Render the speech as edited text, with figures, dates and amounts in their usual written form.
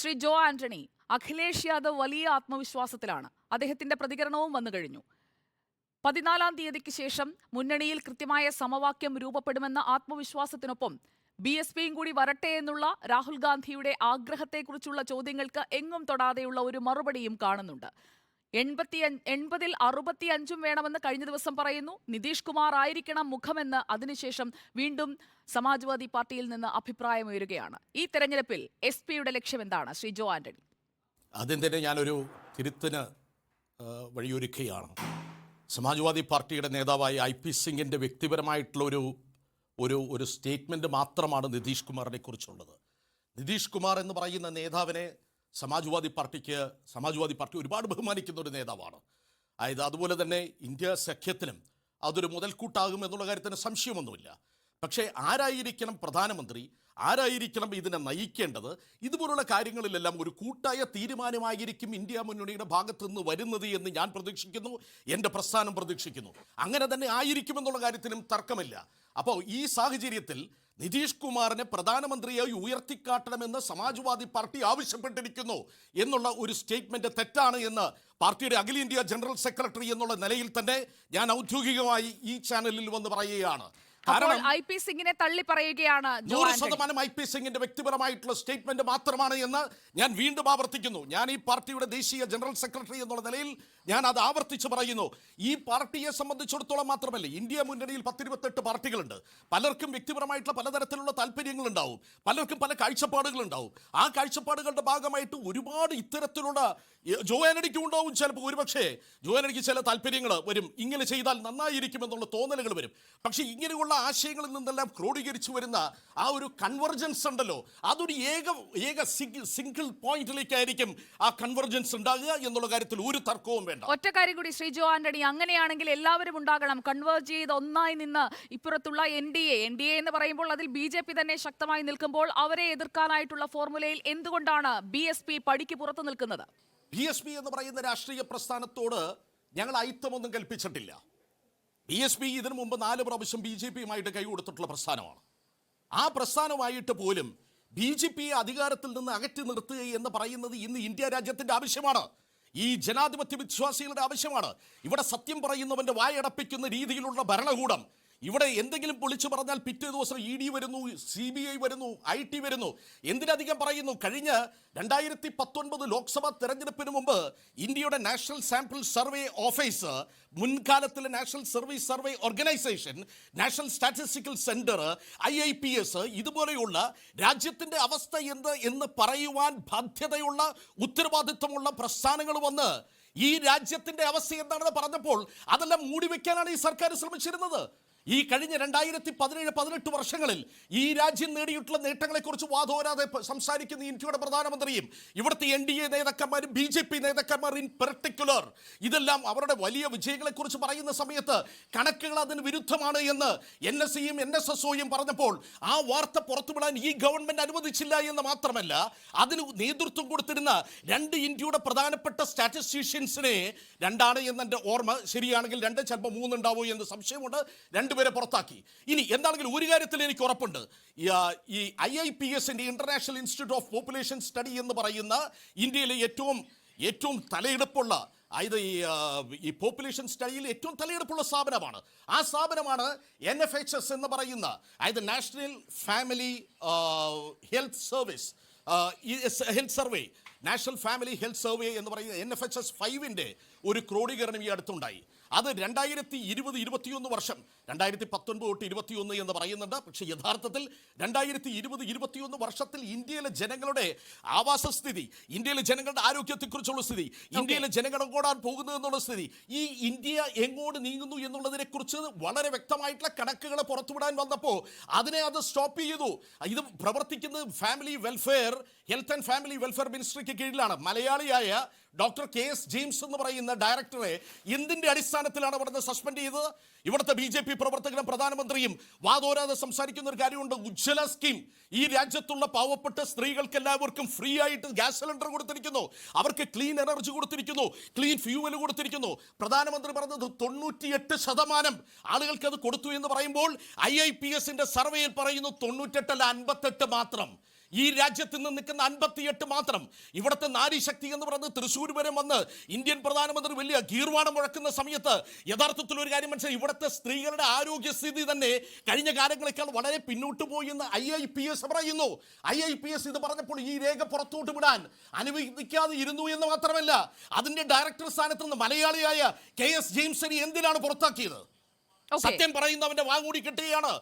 ശ്രീ ജോ ആന്റണി, അഖിലേഷ് യാദവ് വലിയ ആത്മവിശ്വാസത്തിലാണ്. അദ്ദേഹത്തിന്റെ പ്രതികരണവും വന്നു കഴിഞ്ഞു. 14-ാം തീയതിക്ക് ശേഷം മുന്നണിയിൽ കൃത്യമായ സമവാക്യം രൂപപ്പെടുമെന്ന ആത്മവിശ്വാസത്തിനൊപ്പം BSPയും കൂടി വരട്ടെ എന്നുള്ള രാഹുൽ ഗാന്ധിയുടെ ആഗ്രഹത്തെക്കുറിച്ചുള്ള ചോദ്യങ്ങൾക്ക് എങ്ങും തൊടാതെയുള്ള ഒരു മറുപടിയും കാണുന്നുണ്ട്. 80-ൽ 65 വേണമെന്ന് കഴിഞ്ഞ ദിവസം പറയുന്നു. നിതീഷ് കുമാർ ആയിരിക്കണം മുഖമെന്ന് അതിനുശേഷം വീണ്ടും സമാജ്വാദി പാർട്ടിയിൽ നിന്ന് അഭിപ്രായമുയരുകയാണ്. ഈ തെരഞ്ഞെടുപ്പിൽ SP-യുടെ ലക്ഷ്യം എന്താണ്, ശ്രീ ജോ ആന്റണി? ആദ്യം തന്നെ ഞാനൊരു തിരുത്തിന് വഴിയൊരുക്കുകയാണ്. സമാജ്വാദി പാർട്ടിയുടെ നേതാവായ IP സിംഗിൻ്റെ വ്യക്തിപരമായിട്ടുള്ള ഒരു സ്റ്റേറ്റ്മെൻറ്റ് മാത്രമാണ് നിതീഷ് കുമാറിനെ കുറിച്ചുള്ളത്. നിതീഷ് കുമാർ എന്ന് പറയുന്ന നേതാവിനെ സമാജ്വാദി പാർട്ടി ഒരുപാട് ബഹുമാനിക്കുന്ന ഒരു നേതാവാണ്. അതായത് അതുപോലെ തന്നെ ഇന്ത്യ സഖ്യത്തിനും അതൊരു മുതൽക്കൂട്ടാകും എന്നുള്ള കാര്യത്തിന് സംശയമൊന്നുമില്ല. പക്ഷേ ആരായിരിക്കണം പ്രധാനമന്ത്രി, ആരായിരിക്കണം ഇതിനെ നയിക്കേണ്ടത്, ഇതുപോലുള്ള കാര്യങ്ങളിലെല്ലാം ഒരു കൂട്ടായ തീരുമാനമായിരിക്കും ഇന്ത്യ മുന്നണിയുടെ ഭാഗത്തു നിന്ന് വരുന്നത് എന്ന് ഞാൻ പ്രതീക്ഷിക്കുന്നു, എൻ്റെ പ്രസ്ഥാനം പ്രതീക്ഷിക്കുന്നു. അങ്ങനെ തന്നെ ആയിരിക്കുമെന്നുള്ള കാര്യത്തിനും തർക്കമില്ല. അപ്പോൾ ഈ സാഹചര്യത്തിൽ നിതീഷ് കുമാറിനെ പ്രധാനമന്ത്രിയായി ഉയർത്തിക്കാട്ടണമെന്ന് സമാജ്വാദി പാർട്ടി ആവശ്യപ്പെട്ടിരിക്കുന്നു എന്നുള്ള ഒരു സ്റ്റേറ്റ്മെൻറ്റ് തെറ്റാണ് എന്ന് പാർട്ടിയുടെ അഖിലേന്ത്യാ ജനറൽ സെക്രട്ടറി എന്നുള്ള നിലയിൽ തന്നെ ഞാൻ ഔദ്യോഗികമായി ഈ ചാനലിൽ വന്ന് പറയുകയാണ്. കാരണം IP സിംഗിനെ തള്ളി പറയുകയാണ്. 100% IP സിംഗിന്റെ വ്യക്തിപരമായിട്ടുള്ള സ്റ്റേറ്റ്മെന്റ് മാത്രമാണ് എന്ന് ഞാൻ വീണ്ടും ആവർത്തിക്കുന്നു. ഞാൻ ഈ പാർട്ടിയുടെ ദേശീയ ജനറൽ സെക്രട്ടറി എന്നുള്ള നിലയിൽ ഞാൻ അത് ആവർത്തിച്ച് പറയുന്നു. ഈ പാർട്ടിയെ സംബന്ധിച്ചിടത്തോളം മാത്രമല്ല, ഇന്ത്യ മുന്നണിയിൽ 10-28 പാർട്ടികളുണ്ട്. പലർക്കും വ്യക്തിപരമായിട്ടുള്ള പലതരത്തിലുള്ള താല്പര്യങ്ങളുണ്ടാവും, പലർക്കും പല കാഴ്ചപ്പാടുകളുണ്ടാവും. ആ കാഴ്ചപ്പാടുകളുടെ ഭാഗമായിട്ട് ഒരുപാട് ഇത്തരത്തിലുള്ള ജോ ആന്റണിക്കും ഉണ്ടാവും. ചിലപ്പോൾ ഒരുപക്ഷേ ജോ ആന്റണിക്ക് ചില താല്പര്യങ്ങൾ വരും, ഇങ്ങനെ ചെയ്താൽ നന്നായിരിക്കുമെന്നുള്ള തോന്നലുകൾ വരും. പക്ഷേ ഇങ്ങനെയുള്ള ആശയങ്ങളിൽ നിന്നെല്ലാം ക്രോഡീകരിച്ചു വരുന്ന ആ ഒരു കൺവെർജൻസ് ഉണ്ടല്ലോ, അതൊരു സിംഗിൾ പോയിന്റിലേക്കായിരിക്കും ആ കൺവെർജൻസ് ഉണ്ടാകുക എന്നുള്ള കാര്യത്തിൽ ഒരു തർക്കവും വേണ്ട. ഒറ്റ കാര്യം കൂടി ശ്രീ ജോ ആന്റണി, അങ്ങനെയാണെങ്കിൽ എല്ലാവരും ഉണ്ടാകണം, കൺവേർജ് ചെയ്ത് ഒന്നായി നിന്ന് ഇപ്പുറത്തുള്ള NDA എന്ന് പറയുമ്പോൾ അതിൽ BJP തന്നെ ശക്തമായി നിൽക്കുമ്പോൾ അവരെ എതിർക്കാനായിട്ടുള്ള ഫോർമുലയിൽ എന്തുകൊണ്ടാണ് BSP പടിക്ക് പുറത്തു നിൽക്കുന്നത്? BSP എന്ന് പറയുന്ന രാഷ്ട്രീയ പ്രസ്ഥാനത്തോട് ഞങ്ങൾ അയിത്തമൊന്നും കൽപ്പിച്ചിട്ടില്ല. BSP ഇതിനു മുമ്പ് 4 പ്രാവശ്യം BJPയുമായിട്ട് കൈ കൊടുത്തിട്ടുള്ള പ്രസ്ഥാനമാണ്. ആ പ്രസ്ഥാനമായിട്ട് പോലും BJPയെ അധികാരത്തിൽ നിന്ന് അകറ്റി നിർത്തുക എന്ന് പറയുന്നത് ഇന്ന് ഇന്ത്യ രാജ്യത്തിൻ്റെ ആവശ്യമാണ്. ഈ ജനാധിപത്യ വിശ്വാസികളുടെ ആവശ്യമാണ്. ഇവിടെ സത്യം പറയുന്നവൻ്റെ വായടപ്പിക്കുന്ന രീതിയിലുള്ള ഭരണകൂടം, ഇവിടെ എന്തെങ്കിലും പൊളിച്ചു പറഞ്ഞാൽ പിറ്റേ ദിവസം ED വരുന്നു, CBI വരുന്നു, IT വരുന്നു. എന്തിനധികം പറയുന്നു, കഴിഞ്ഞ 2019 ലോക്സഭാ തെരഞ്ഞെടുപ്പിന് മുമ്പ് ഇന്ത്യയുടെ നാഷണൽ സാമ്പിൾ സർവേ ഓഫീസ്, മുൻകാലത്തിലെ national service survey organisation, national statistical centre, IIPS, ഇതുപോലെയുള്ള രാജ്യത്തിൻ്റെ അവസ്ഥ എന്ന് പറയുവാൻ ബാധ്യതയുള്ള ഉത്തരവാദിത്വമുള്ള പ്രസ്ഥാനങ്ങൾ വന്ന് ഈ രാജ്യത്തിൻ്റെ അവസ്ഥ എന്താണെന്ന് പറഞ്ഞപ്പോൾ അതെല്ലാം മൂടിവെക്കാനാണ് ഈ സർക്കാർ ശ്രമിച്ചിരുന്നത്. ഈ കഴിഞ്ഞ 2017-18 വർഷങ്ങളിൽ ഈ രാജ്യം നേടിയിട്ടുള്ള നേട്ടങ്ങളെക്കുറിച്ച് വാദോരാതെ സംസാരിക്കുന്ന ഇന്ത്യയുടെ പ്രധാനമന്ത്രിയും ഇവിടുത്തെ NDA നേതാക്കന്മാരും BJP നേതാക്കന്മാർ ഇൻ പെർട്ടിക്കുലർ ഇതെല്ലാം അവരുടെ വലിയ വിജയങ്ങളെക്കുറിച്ച് പറയുന്ന സമയത്ത് കണക്കുകൾ അതിന് വിരുദ്ധമാണ് എന്ന് NSEയും NSSOയും പറഞ്ഞപ്പോൾ ആ വാർത്ത പുറത്തുവിടാൻ ഈ ഗവൺമെൻറ് അനുവദിച്ചില്ല എന്ന് മാത്രമല്ല, അതിന് നേതൃത്വം കൊടുത്തിരുന്ന 2 ഇന്ത്യയുടെ പ്രധാനപ്പെട്ട സ്റ്റാറ്റിസ്റ്റീഷ്യൻസിനെ, 2 എന്നെൻ്റെ ഓർമ്മ ശരിയാണെങ്കിൽ 2, ചിലപ്പോൾ 3 ഉണ്ടാവോ എന്ന് സംശയമുണ്ട്, 2 പേരെ പുറത്താക്കി. ഇനി എന്താണെങ്കിലും ഒരു കാര്യത്തിൽ എനിക്ക് ഉറപ്പുണ്ട്, ഈ IIPSന്റെ international institute of population study എന്ന് പറയുന്ന ഇന്ത്യയിലെ ഏറ്റവും തലയെടുപ്പുള്ള, അതായത് ഈ പോപ്പുലേഷൻ സ്റ്റഡിയിൽ ഏറ്റവും തലയെടുപ്പുള്ള സ്ഥാപനമാണ്. ആ സ്ഥാപനമാണ് NFHS എന്ന് പറയുന്ന, അതായത് national family health service health survey, national family health survey എന്ന് പറയുന്ന NFHS 5ന്റെ ഒരു ക്രോഡീകരണം ഈ അടുത്തുണ്ടായി. അത് 2020-21 വർഷം, 2019-21 എന്ന് പറയുന്നുണ്ട്. പക്ഷേ യഥാർത്ഥത്തിൽ 2020-21 വർഷത്തിൽ ഇന്ത്യയിലെ ജനങ്ങളുടെ ആവാസസ്ഥിതി, ഇന്ത്യയിലെ ജനങ്ങളുടെ ആരോഗ്യത്തെക്കുറിച്ചുള്ള സ്ഥിതി, ഇന്ത്യയിലെ ജനങ്ങൾ എങ്ങോട്ടാൻ പോകുന്നത് എന്നുള്ള സ്ഥിതി, ഈ ഇന്ത്യ എങ്ങോട്ട് നീങ്ങുന്നു എന്നുള്ളതിനെക്കുറിച്ച് വളരെ വ്യക്തമായിട്ടുള്ള കണക്കുകൾ പുറത്തുവിടാൻ വന്നപ്പോൾ അത് സ്റ്റോപ്പ് ചെയ്തു. ഇത് പ്രവർത്തിക്കുന്നത് ഹെൽത്ത് ആൻഡ് ഫാമിലി വെൽഫെയർ മിനിസ്ട്രിക്ക് കീഴിലാണ്. മലയാളിയായ ഡോക്ടർ KS ജെയിംസ് എന്ന് പറയുന്ന ഡയറക്ടറെ എന്തിൻ്റെ അടിസ്ഥാനത്തിലാണ് അവിടുന്ന് സസ്പെൻഡ് ചെയ്തത്? ഇവിടുത്തെ BJP പ്രവർത്തകനും പ്രധാനമന്ത്രിയും വാദോരാതെ സംസാരിക്കുന്ന ഒരു കാര്യമുണ്ട്, ഉജ്ജ്വല സ്കീം. ഈ രാജ്യത്തുള്ള പാവപ്പെട്ട സ്ത്രീകൾക്ക് എല്ലാവർക്കും ഫ്രീ ആയിട്ട് ഗ്യാസ് സിലിണ്ടർ കൊടുത്തിരിക്കുന്നു, അവർക്ക് ക്ലീൻ എനർജി കൊടുത്തിരിക്കുന്നു, ക്ലീൻ ഫ്യൂവൽ കൊടുത്തിരിക്കുന്നു. പ്രധാനമന്ത്രി പറഞ്ഞത് 98% ആളുകൾക്ക് അത് കൊടുത്തു എന്ന് പറയുമ്പോൾ IIPSന്റെ സർവേയിൽ പറയുന്നു 98 അല്ല 58 മാത്രം. ഈ രാജ്യത്ത് നിന്ന് നിൽക്കുന്ന 58 മാത്രം. ഇവിടുത്തെ നാരീശക്തി എന്ന് പറയുന്നത് തൃശ്ശൂർ വരെ വന്ന് ഇന്ത്യൻ പ്രധാനമന്ത്രി വലിയ ഗീർവാണം മുഴക്കുന്ന സമയത്ത് യഥാർത്ഥത്തിൽ ഒരു കാര്യം മനസ്സിലായി, ഇവിടുത്തെ സ്ത്രീകളുടെ ആരോഗ്യസ്ഥിതി തന്നെ കഴിഞ്ഞ കാലങ്ങളെക്കാൾ വളരെ പിന്നോട്ട് പോയി എന്ന് IIPS പറയുന്നു. IIPS ഇത് പറഞ്ഞപ്പോൾ ഈ രേഖ പുറത്തോട്ട് വിടാൻ അനുവദിക്കാതെ ഇരുന്നു എന്ന് മാത്രമല്ല, അതിന്റെ ഡയറക്ടർ സ്ഥാനത്ത് നിന്ന് മലയാളിയായ KS ജെയിംസിനെ എന്തിനാണ് പുറത്താക്കിയത്? Okay. സത്യം പറയുന്നവന്റെ വാങ്ങൂടി കിട്ടുകയാണ്.